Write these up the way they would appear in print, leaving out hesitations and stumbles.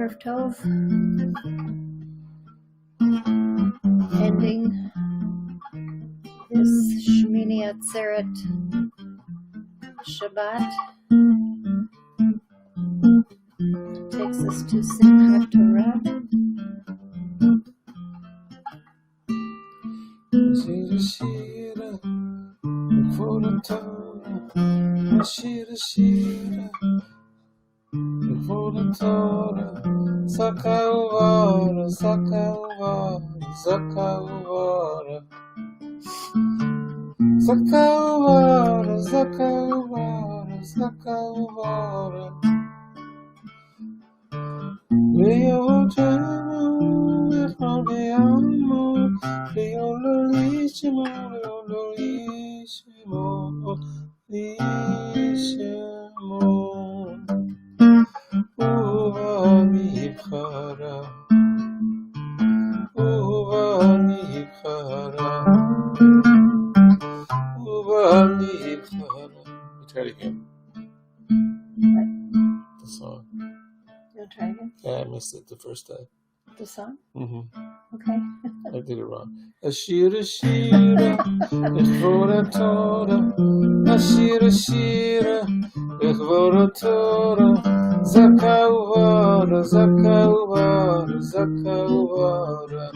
Erev Tov, ending this Shmini Atzeret Shabbat. Takes us to Simchat Torah. Zakavara, Zakavara, Zakavara, Zakavara, Zakavara, Zakavara. Leo Jamo, Leo Leo Lolishimo, Leo Lolishimo, Lolishimo. Uvanibhara, Uvanibhara, Uvanibhara. You try it again. The song. You'll try again? Yeah, I missed it the first time. The song? Mm-hmm. Okay. I did it wrong. Ashira Shira, Echvora Torah, Ashira Shira, Echvora Torah, Zakavara, Zakavara, Zakavara,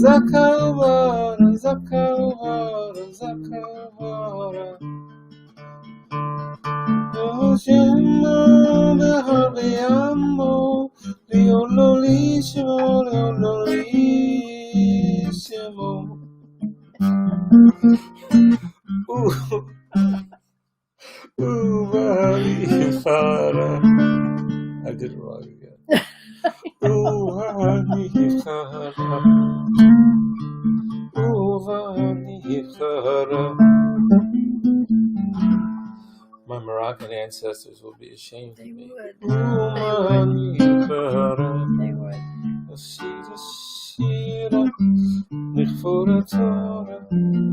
Zakavara, Zakavara, Zakavara. Oshemo, Behaviamo, Leololishimo, Leololishimo. Uvanifara. I did it wrong again. Uvanifara. Uvanifara. My Moroccan ancestors will be ashamed of me. They would. Ashira Shira, Echvora Torah,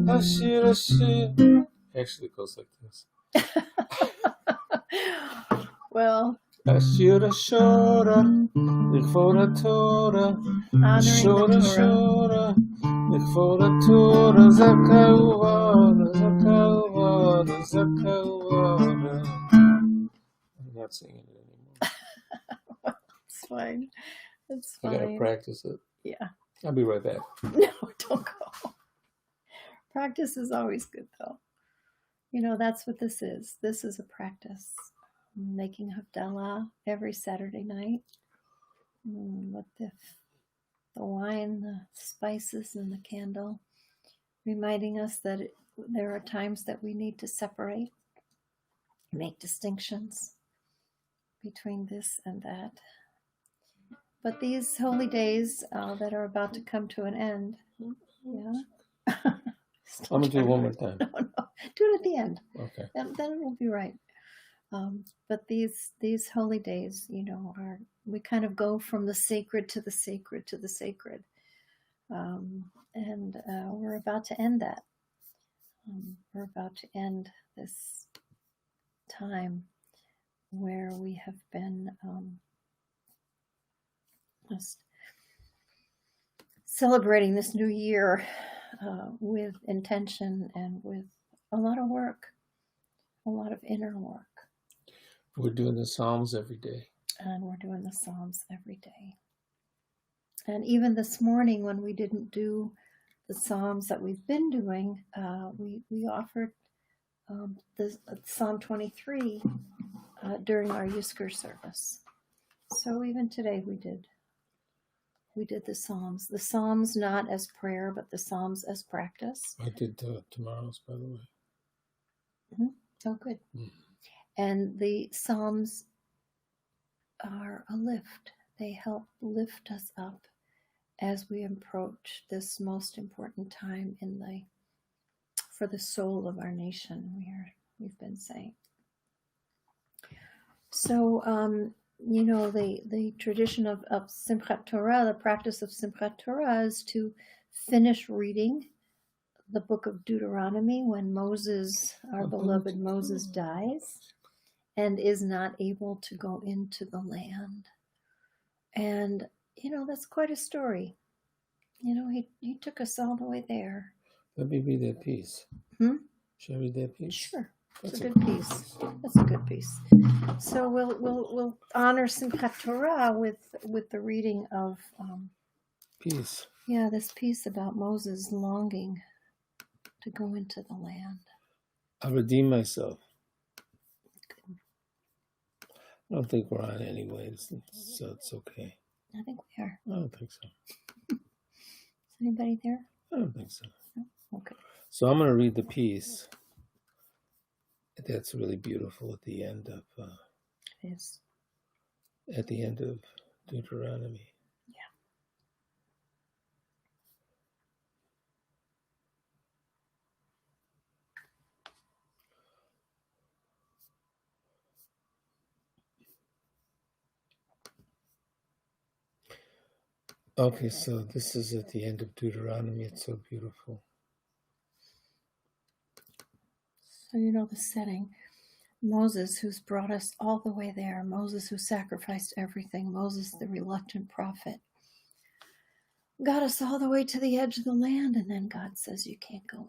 Ashira Shira. Actually, it goes like this. Well, Ashira Shora, Echvora Torah, honoring the Torah. Shora, Echvora Torah, Zakavara, Zakavara, Zakavara. I'm not singing it anymore. It's fine. It's I gotta fine. practice it. Yeah. I'll be right back. No, don't go. Practice is always good, though. You know, that's what this is. This is a practice. Making Havdalah every Saturday night with the wine, the spices, and the candle, reminding us that there are times that we need to separate, make distinctions between this and that. But these holy days that are about to come to an end, yeah. I'm gonna do it one more time. No, do it at the end. Okay. Then it will be right. But these holy days, you know, we kind of go from the sacred to the sacred to the sacred, and we're about to end that. We're about to end this time where we have been just celebrating this new year with intention and with a lot of work, a lot of inner work. We're doing the Psalms every day. And we're doing the Psalms every day. And even this morning when we didn't do the Psalms that we've been doing, we offered the Psalm 23 during our Yizkor service. So even today we did the Psalms. The Psalms not as prayer, but the Psalms as practice. I did tomorrow's, by the way. Mm-hmm. Oh, good. Mm. And the Psalms are a lift. They help lift us up as we approach this most important time for the soul of our nation, we've been saying. So, you know, the tradition of Simchat Torah, the practice of Simchat Torah is to finish reading the book of Deuteronomy when Moses, our beloved Moses, dies and is not able to go into the land And, that's quite a story. He took us all the way there. Let me read that piece. Should I read that piece? Sure. That's It's a good piece. That's a good piece. So we'll honor Simchat Torah with the reading of Peace. Yeah, this piece about Moses longing to go into the land. I'll redeem myself. I don't think we're on anyway, so it's okay. I think we are. I don't think so. Is anybody there? I don't think so. No? Okay. So I'm going to read the piece. That's really beautiful at the end of. It is. At the end of Deuteronomy. Okay, so this is at the end of Deuteronomy. It's so beautiful. So you know the setting. Moses, who's brought us all the way there. Moses, who sacrificed everything. Moses, the reluctant prophet. Got us all the way to the edge of the land, and then God says you can't go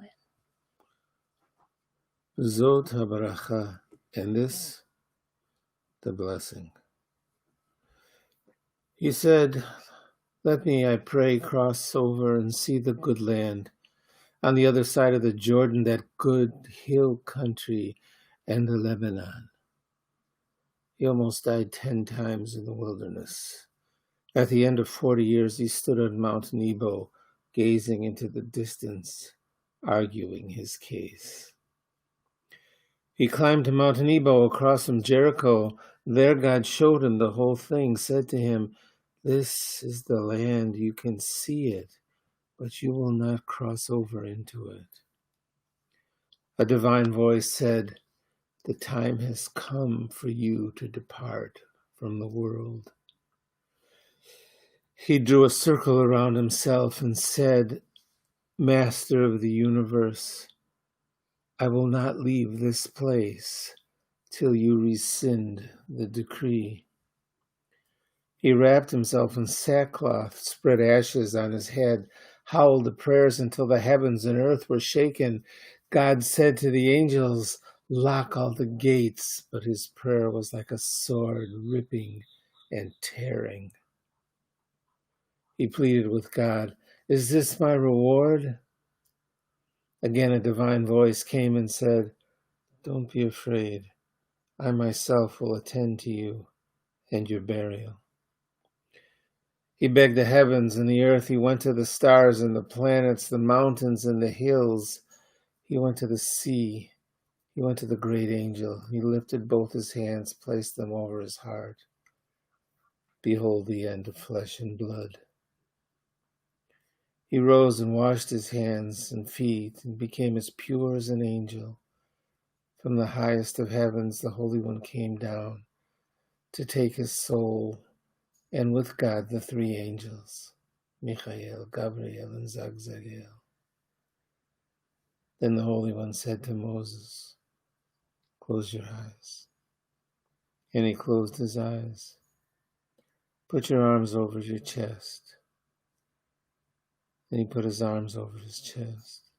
in. Zot habaracha, and this, the blessing. He said, "Let me, I pray, cross over and see the good land on the other side of the Jordan, that good hill country and the Lebanon." He almost died 10 times in the wilderness. At the end of 40 years, he stood on Mount Nebo, gazing into the distance, arguing his case. He climbed to Mount Nebo across from Jericho. There God showed him the whole thing, said to him, "This is the land, you can see it, but you will not cross over into it." A divine voice said, "The time has come for you to depart from the world." He drew a circle around himself and said, "Master of the universe, I will not leave this place till you rescind the decree." He wrapped himself in sackcloth, spread ashes on his head, howled the prayers until the heavens and earth were shaken. God said to the angels, "Lock all the gates," but his prayer was like a sword, ripping and tearing. He pleaded with God, "Is this my reward?" Again a divine voice came and said, "Don't be afraid. I myself will attend to you and your burial." He begged the heavens and the earth. He went to the stars and the planets, the mountains and the hills. He went to the sea. He went to the great angel. He lifted both his hands, placed them over his heart. Behold the end of flesh and blood. He rose and washed his hands and feet and became as pure as an angel. From the highest of heavens, the Holy One came down to take his soul, and with God the three angels, Michael, Gabriel, and Zagzagel. Then the Holy One said to Moses, "Close your eyes." And he closed his eyes. "Put your arms over your chest." And he put his arms over his chest.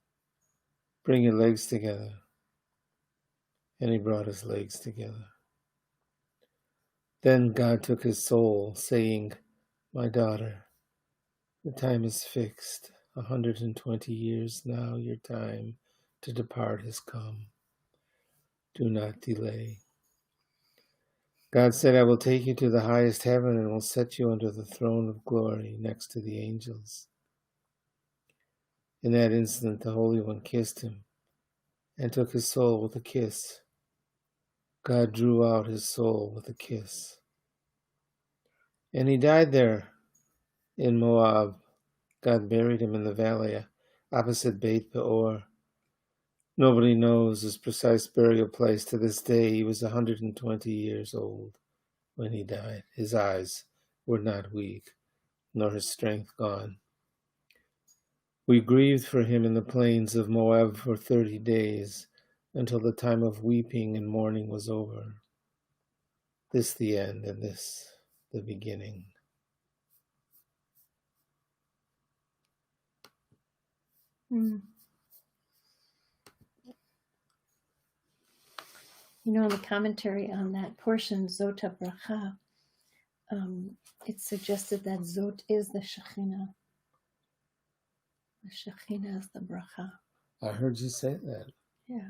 "Bring your legs together." And he brought his legs together. Then God took his soul, saying, "My daughter, the time is fixed. 120 years now, your time to depart has come. Do not delay." God said, "I will take you to the highest heaven and will set you under the throne of glory next to the angels." In that instant, the Holy One kissed him and took his soul with a kiss. God drew out his soul with a kiss. And he died there in Moab. God buried him in the valley opposite Beit Peor. Nobody knows his precise burial place to this day. He was 120 years old when he died. His eyes were not weak, nor his strength gone. We grieved for him in the plains of Moab for 30 days, until the time of weeping and mourning was over. This the end, and this the beginning. Mm. You know, in the commentary on that portion, Zota Bracha, it's suggested that Zot is the Shekhinah. The Shekhinah is the Bracha. I heard you say that. Yeah,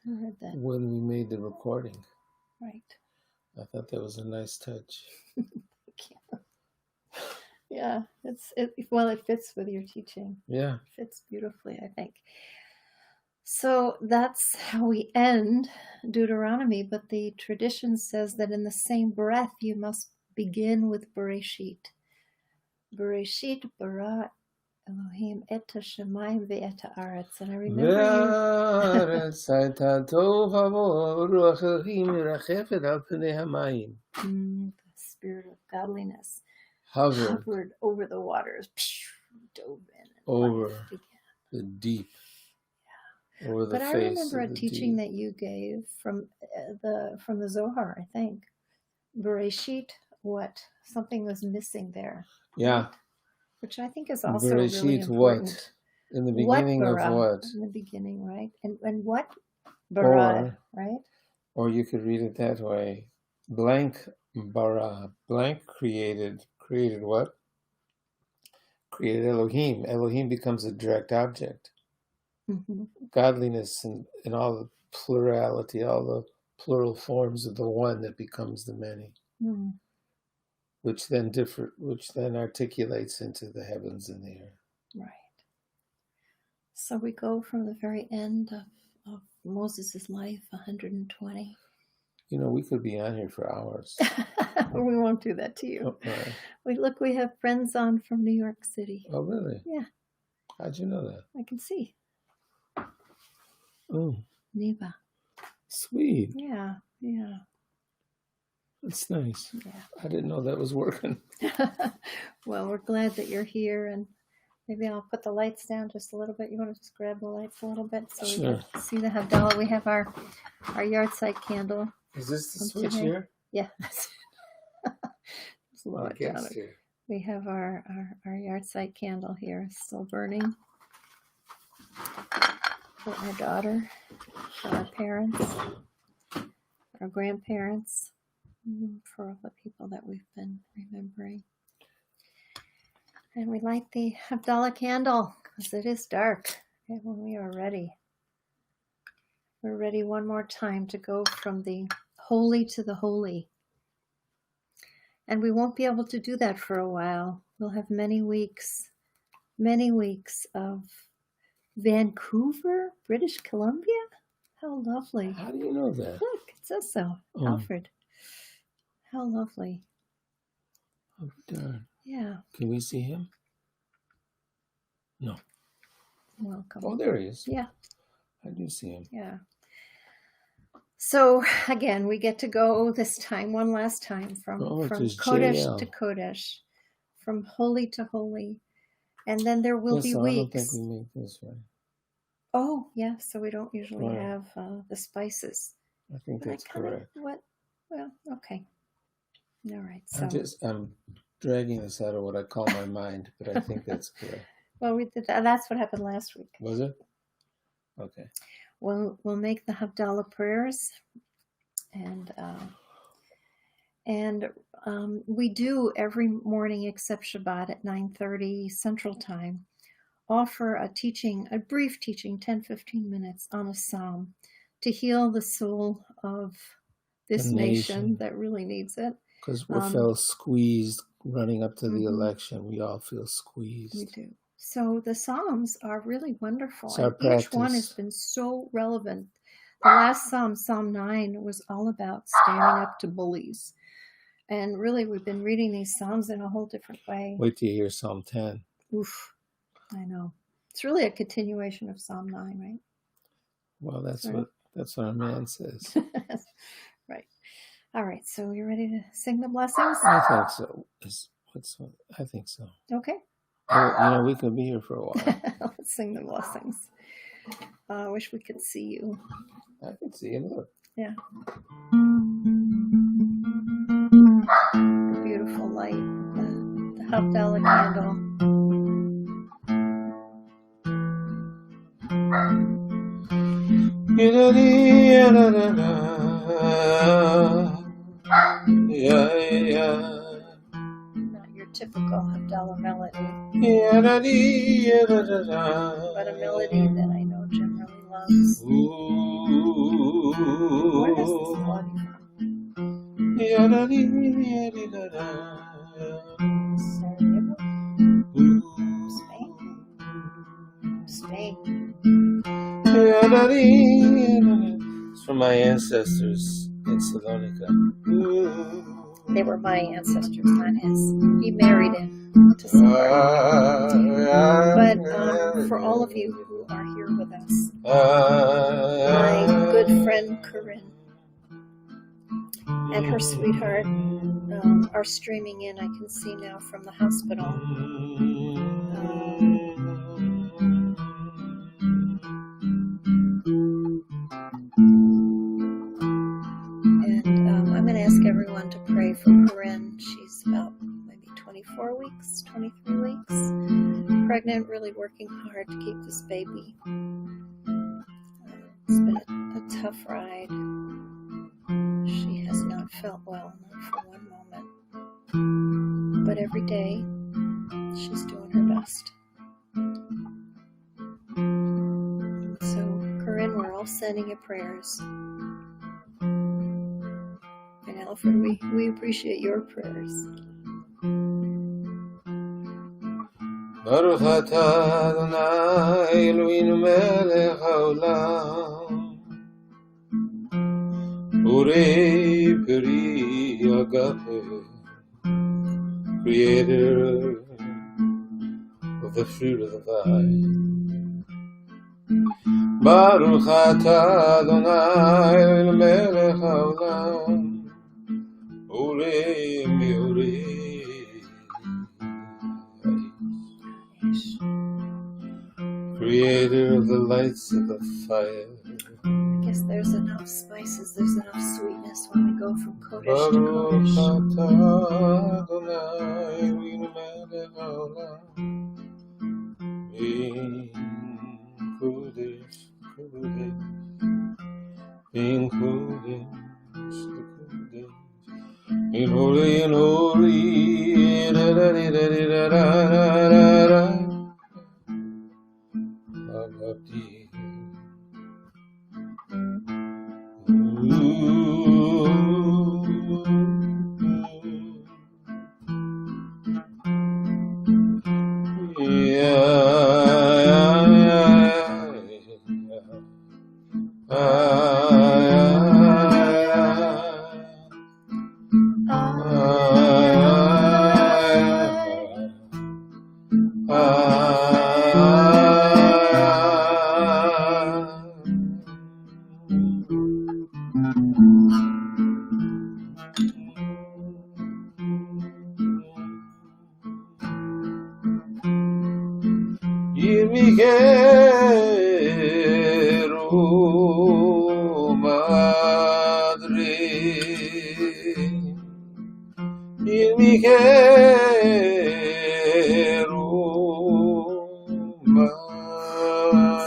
I heard that. When we made the recording. Right. I thought that was a nice touch. Yeah, it fits with your teaching. Yeah. It fits beautifully, I think. So that's how we end Deuteronomy, but the tradition says that in the same breath you must begin with Bereshit. Bereshit bara Elohim et hashamayim ve'et haaretz. And I remember the spirit of godliness hovered over the waters, dove in, over the deep. Over the but I face remember a teaching that you gave from the Zohar, I think. Bereshit, what? Something was missing there. Yeah. Which I think is also Bereshit, really important. What? In the beginning of what? In the beginning, right? And what? Bara, right? Or you could read it that way. Blank bara. Blank created what? Created Elohim. Elohim becomes a direct object. Mm-hmm. Godliness and all the plurality, all the plural forms of the one that becomes the many. Mm. Which then articulates into the heavens and the earth. Right. So we go from the very end of Moses' life, 120. You know, we could be on here for hours. We won't do that to you. Right. We have friends on from New York City. Oh, really? Yeah. How'd you know that? I can see. Oh. Neva. Sweet. Yeah. That's nice. Yeah. I didn't know that was working. Well, we're glad that you're here, and maybe I'll put the lights down just a little bit. You want to just grab the lights a little bit so we can see the Havdalah. We have our yahrzeit candle. Is this the switch here? Yeah. Slow it down. We have our yahrzeit candle here, still burning. For our daughter, for our parents, our grandparents, for all the people that we've been remembering. And we light the Havdalah candle because it is dark. And when we are ready, we're ready one more time to go from the holy to the holy. And we won't be able to do that for a while. We'll have many weeks of Vancouver, British Columbia. How lovely. How do you know that? Look, it says so. Alfred. How lovely. Oh, darn. Yeah. Can we see him? No. Welcome. Oh, there he is. Yeah. I do see him. Yeah. So, again, we get to go this time, one last time, from Kodesh to Kodesh, from holy to holy. And then there will be weeks. I don't think we make this right. Oh, yeah. So we don't usually have the spices. I think that's correct. Well, okay. All right. So I'm dragging this out of what I call my mind, but I think that's correct. Well, we did that. That's what happened last week. Was it? Okay. We'll make the Havdalah prayers, and we do every morning except Shabbat at 9:30 Central Time, offer a brief teaching, 10-15 minutes on a psalm to heal the soul of this nation that really needs it. Because we felt squeezed running up to the election. We all feel squeezed. We do. So the Psalms are really wonderful. It's our practice. Each one has been so relevant. The last Psalm, Psalm 9, was all about standing up to bullies. And really, we've been reading these Psalms in a whole different way. Wait till you hear Psalm 10. Oof, I know. It's really a continuation of Psalm 9, right? Well, that's what a man says. Right. All right, so you ready to sing the blessings? I think so. I think so. Okay. Well, we could be here for a while. Let's sing the blessings. I wish we could see you. I can see you. Look. Yeah. Beautiful light. The Havdalah candle. Not your typical Havdalah melody, but a melody that I know Jim really loves. Where is this melody from? Spain. It's from my ancestors in Salonika. They were my ancestors, not his. He married into somebody. But for all of you who are here with us, my good friend Corinne and her sweetheart are streaming in. I can see now from the hospital. I'm going to ask everyone to pray for Corinne. She's about maybe 24 weeks, 23 weeks, pregnant, really working hard to keep this baby. It's been a tough ride. She has not felt well, not for one moment. But every day, she's doing her best. So, Corinne, we're all sending you prayers. And Alfred, we appreciate your prayers. Baruch atah Adonai Eloheinu melech haolam Borei peri agape Creator of the fruit of the vine Baruch atah Adonai Eloheinu melech haolam Borei meorei Creator of the lights of the fire. I guess there's enough spices, there's enough sweetness when we go from Kodesh to Kodesh.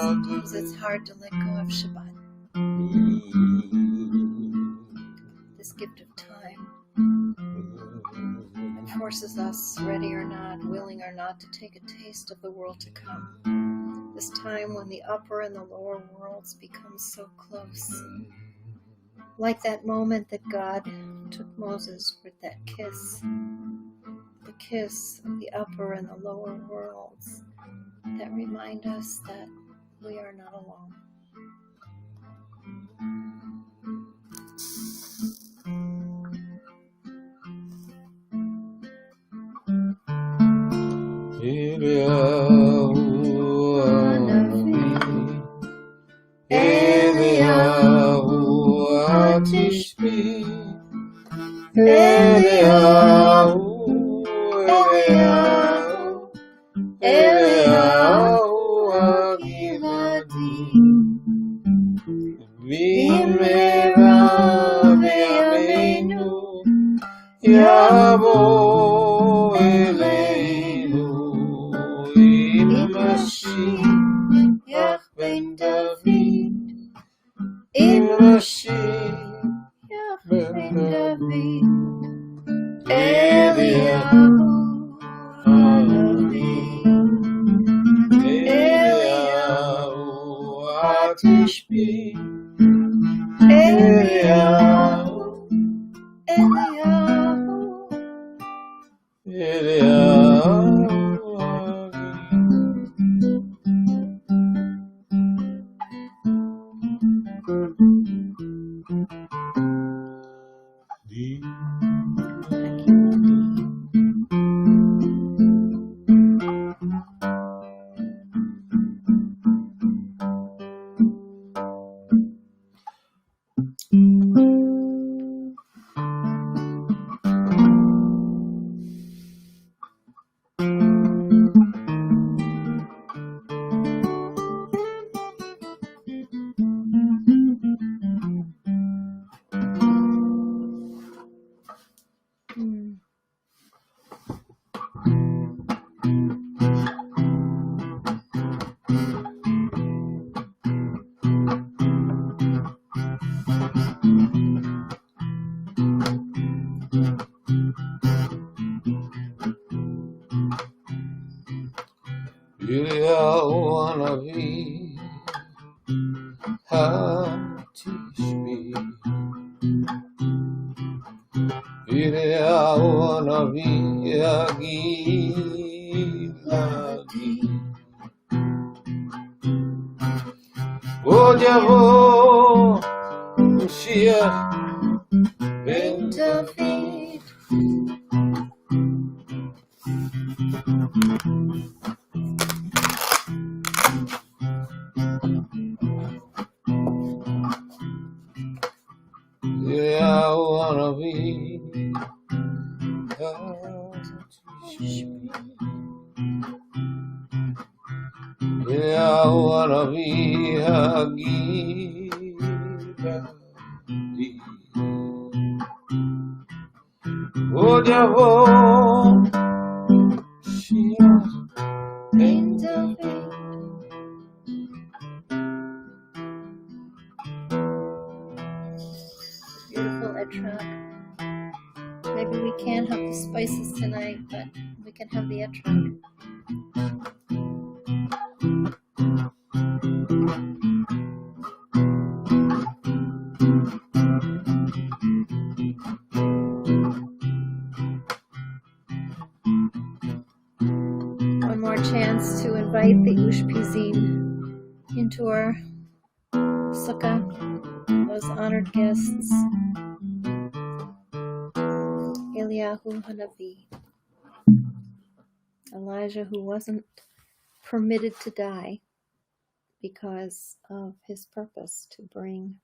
Sometimes it's hard to let go of Shabbat. This gift of time. It forces us, ready or not, willing or not, to take a taste of the world to come. This time when the upper and the lower worlds become so close. Like that moment that God took Moses with that kiss. The kiss of the upper and the lower worlds that remind us that we are not alone. Eliyahu Hanavi, Eliyahu Atishbi, Eliyahu, Eliyahu, Eliyahu Hanavi, Hatishbi, Eliyahu Hanavi, Agiladi. עוד יבוא משיח בן דוד. אליהו הנביא, אליהו הנביא הגלעדי. עוד יבוא משיח בן דוד. Beautiful etrog. Maybe we can't have the spices tonight, but we can have the etrog. One more chance to invite the Ushpizin into our sukkah, those honored guests. Eliyahu Hanavi, Elijah who wasn't permitted to die because of his purpose to bring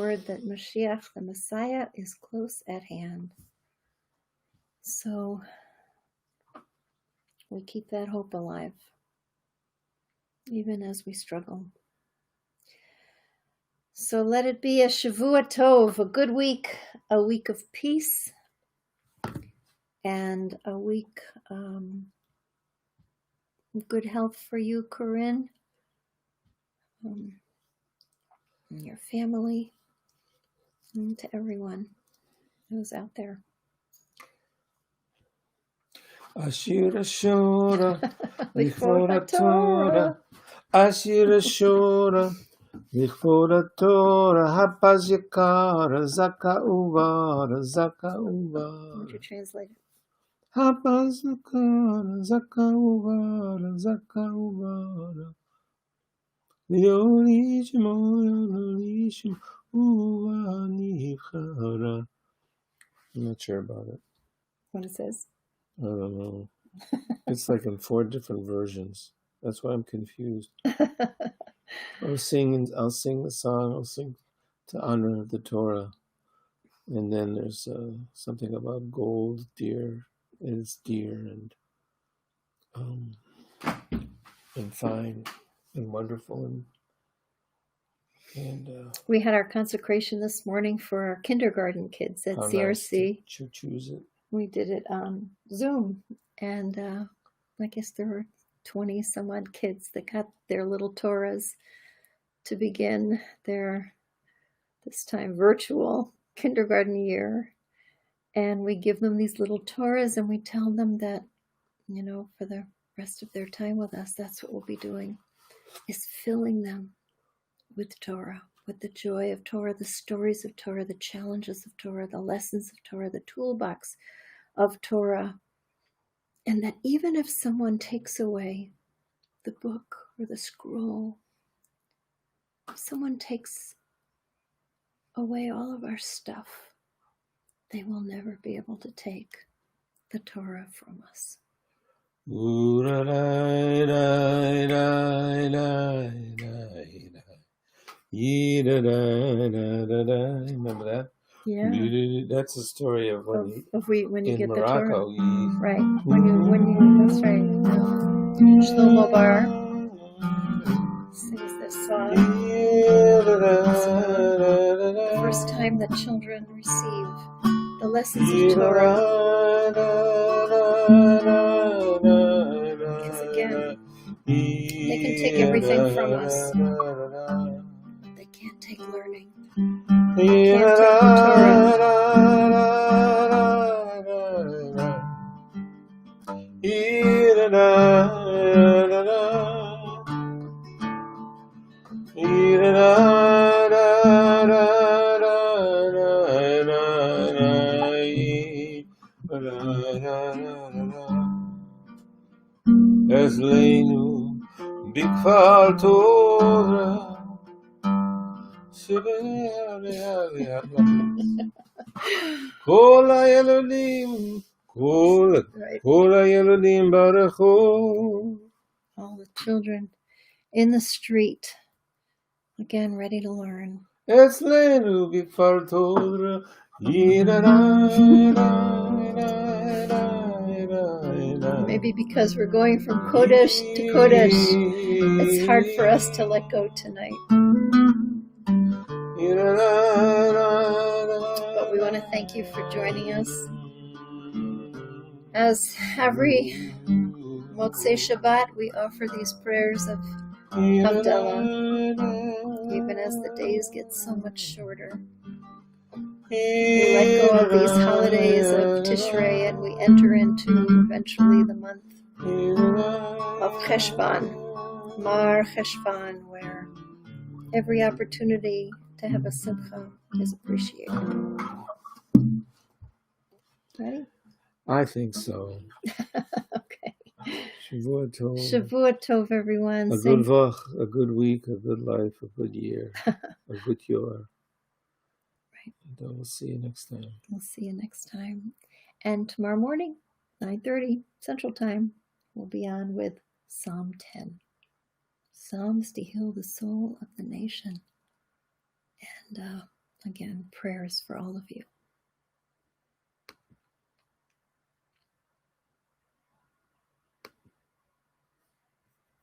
word that Mashiach, the Messiah, is close at hand. So we keep that hope alive, even as we struggle. So let it be a Shavua Tov, a good week, a week of peace, and a week of good health for you, Corinne, and your family, and to everyone who's out there. Ashir Ashura, Before Torah, Ashir Ashura, Before Torah, Hapazikara, Zaka Uvara, Zaka Uvara. Would you translate it? Hapazikara, Zaka Uvara, Zaka Uvara. Yorishmo, Yorishmo, Uvanichara. I'm not sure about it. What it says? I don't know. It's like in 4 different versions. That's why I'm confused. I'll sing the song. I'll sing to honor the Torah, and then there's something about gold, deer. It's dear and fine and wonderful and we had our consecration this morning for our kindergarten kids at CRC. Nice to choose it. We did it on Zoom, and I guess there were 20 some odd kids that got their little Torahs to begin their, this time, virtual kindergarten year. And we give them these little Torahs, and we tell them that, for the rest of their time with us, that's what we'll be doing, is filling them with Torah, with the joy of Torah, the stories of Torah, the challenges of Torah, the lessons of Torah, the toolbox of Torah. And that even if someone takes away the book or the scroll, if someone takes away all of our stuff, they will never be able to take the Torah from us. Remember that? Yeah. That's the story of when you in get Morocco. the Torah. Right. When you that's right. Shlomo Bar sings this song. The first time that children receive the lessons of Torah. Because again, they can take everything from us. They can't take learning. They can't take the Torah. Ezleinu bikfar Torah. Kol hayalolim, kol hayalolim barechu. All the children in the street, again ready to learn. Ezleinu bikfar Torah. Maybe because we're going from Kodesh to Kodesh, it's hard for us to let go tonight. But we want to thank you for joining us. As every Motzei Shabbat, we offer these prayers of Havdalah, even as the days get so much shorter. We let go of these holidays of Tishrei, and we enter into eventually the month of Cheshvan, Mar Cheshvan, where every opportunity to have a simcha is appreciated. Ready? I think so. Okay. Shavua Tov. Shavua Tov, everyone. A good vach, a good week, a good life, a good year, a good year. Right. And we'll see you next time. We'll see you next time. And tomorrow morning, 9:30 Central Time, we'll be on with Psalm 10. Psalms to heal the soul of the nation. And again, prayers for all of you.